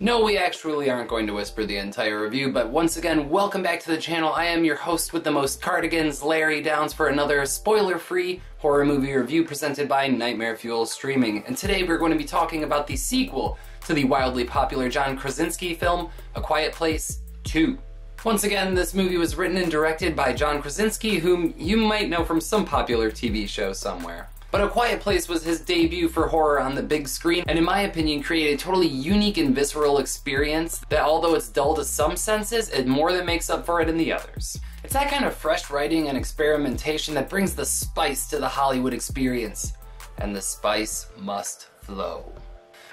No, we actually aren't going to whisper the entire review, but once again, welcome back to the channel. I am your host with the most cardigans, Larry Downs, for another spoiler-free horror movie review presented by Nightmare Fuel Streaming. And today we're going to be talking about the sequel to the wildly popular John Krasinski film, A Quiet Place 2. Once again, this movie was written and directed by John Krasinski, whom you might know from some popular TV show somewhere. But A Quiet Place was his debut for horror on the big screen, and in my opinion created a totally unique and visceral experience that, although it's dull to some senses, it more than makes up for it in the others. It's that kind of fresh writing and experimentation that brings the spice to the Hollywood experience, and the spice must flow.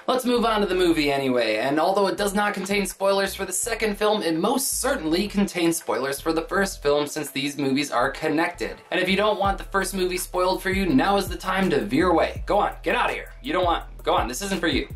Let's move on to the movie anyway, and although it does not contain spoilers for the second film, it most certainly contains spoilers for the first film since these movies are connected. And if you don't want the first movie spoiled for you, now is the time to veer away. Go on, get out of here. Go on, this isn't for you.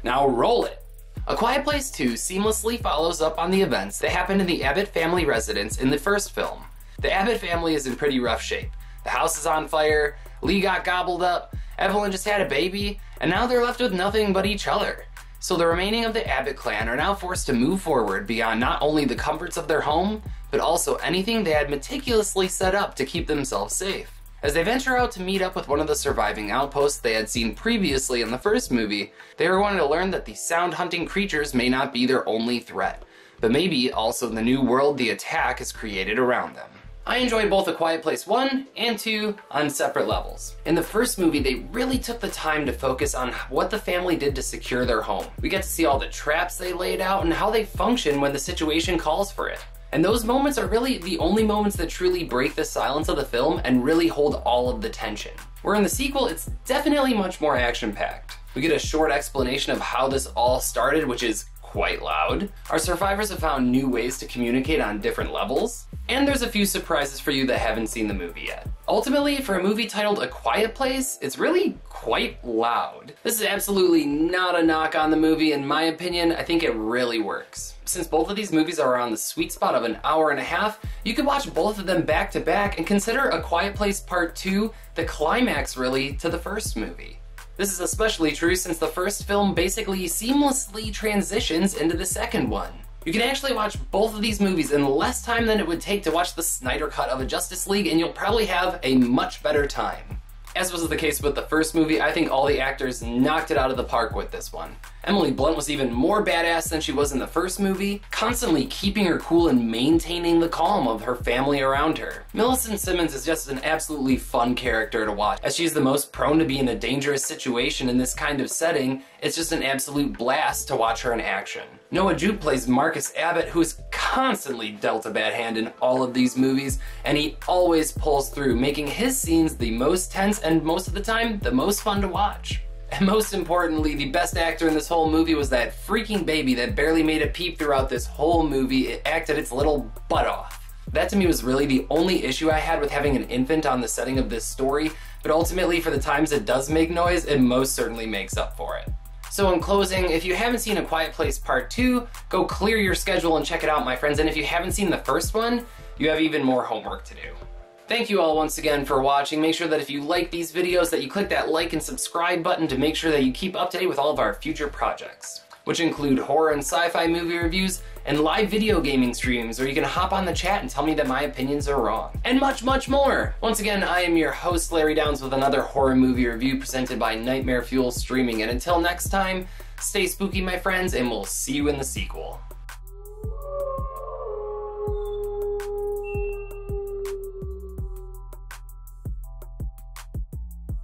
Now roll it. A Quiet Place 2 seamlessly follows up on the events that happened in the Abbott family residence in the first film. The Abbott family is in pretty rough shape. The house is on fire, Lee got gobbled up, Evelyn just had a baby, and now they're left with nothing but each other. So the remaining of the Abbott clan are now forced to move forward beyond not only the comforts of their home, but also anything they had meticulously set up to keep themselves safe. As they venture out to meet up with one of the surviving outposts they had seen previously in the first movie, they are going to learn that the sound-hunting creatures may not be their only threat, but maybe also the new world the attack has created around them. I enjoyed both A Quiet Place 1 and 2 on separate levels. In the first movie, they really took the time to focus on what the family did to secure their home. We get to see all the traps they laid out and how they function when the situation calls for it. And those moments are really the only moments that truly break the silence of the film and really hold all of the tension. Where in the sequel, it's definitely much more action-packed. We get a short explanation of how this all started, which is quite loud. Our survivors have found new ways to communicate on different levels. And there's a few surprises for you that haven't seen the movie yet. Ultimately, for a movie titled A Quiet Place, it's really quite loud. This is absolutely not a knock on the movie. In my opinion, I think it really works. Since both of these movies are around the sweet spot of an hour and a half, you could watch both of them back to back and consider A Quiet Place Part 2 the climax, really, to the first movie. This is especially true since the first film basically seamlessly transitions into the second one. You can actually watch both of these movies in less time than it would take to watch the Snyder Cut of a Justice League, and you'll probably have a much better time. As was the case with the first movie, I think all the actors knocked it out of the park with this one. Emily Blunt was even more badass than she was in the first movie, constantly keeping her cool and maintaining the calm of her family around her. Millicent Simmons is just an absolutely fun character to watch. As she's the most prone to be in a dangerous situation in this kind of setting, it's just an absolute blast to watch her in action. Noah Jupe plays Marcus Abbott, who is constantly dealt a bad hand in all of these movies, and he always pulls through, making his scenes the most tense and most of the time, the most fun to watch. And most importantly, the best actor in this whole movie was that freaking baby that barely made a peep throughout this whole movie. It acted its little butt off. That to me was really the only issue I had with having an infant on the setting of this story, but ultimately for the times it does make noise, it most certainly makes up for it. So in closing, if you haven't seen A Quiet Place Part 2, go clear your schedule and check it out, my friends. And if you haven't seen the first one, you have even more homework to do. Thank you all once again for watching. Make sure that if you like these videos that you click that like and subscribe button to make sure that you keep up to date with all of our future projects, which include horror and sci-fi movie reviews and live video gaming streams where you can hop on the chat and tell me that my opinions are wrong. And much, much more. Once again, I am your host, Larry Downs, with another horror movie review presented by Nightmare Fuel Streaming. And until next time, stay spooky, my friends, and we'll see you in the sequel.